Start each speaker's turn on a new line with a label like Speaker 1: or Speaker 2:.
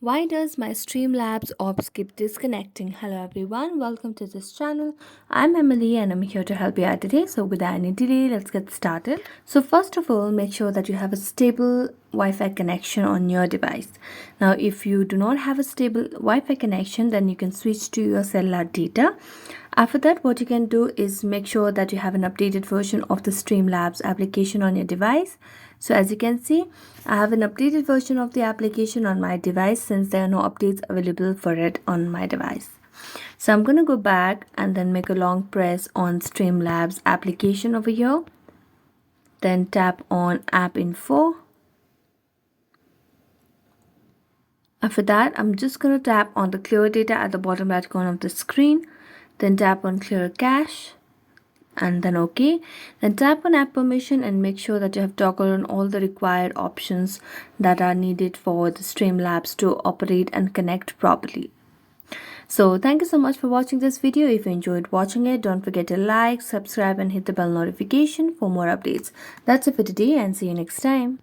Speaker 1: Why does my Streamlabs OBS keep disconnecting? Hello everyone, welcome to this channel. I'm Emily and I'm here to help you out today. So without any delay, let's get started. So first of all, make sure that you have a stable Wi-Fi connection on your device. Now if you do not have a stable Wi-Fi connection, then you can switch to your cellular data. After that, what you can do is make sure that you have an updated version of the Streamlabs application on your device. So as you can see, I have an updated version of the application on my device since there are no updates available for it on my device. So I'm going to go back and then make a long press on Streamlabs application over here. Then tap on App Info. After that, I'm just going to tap on the Clear Data at the bottom right corner of the screen. Then tap on Clear Cache. And then OK. Then tap on app permission and make sure that you have toggled on all the required options that are needed for the Streamlabs to operate and connect properly. So thank you so much for watching this video. If you enjoyed watching it, don't forget to like, subscribe and hit the bell notification for more updates. That's it for today and see you next time.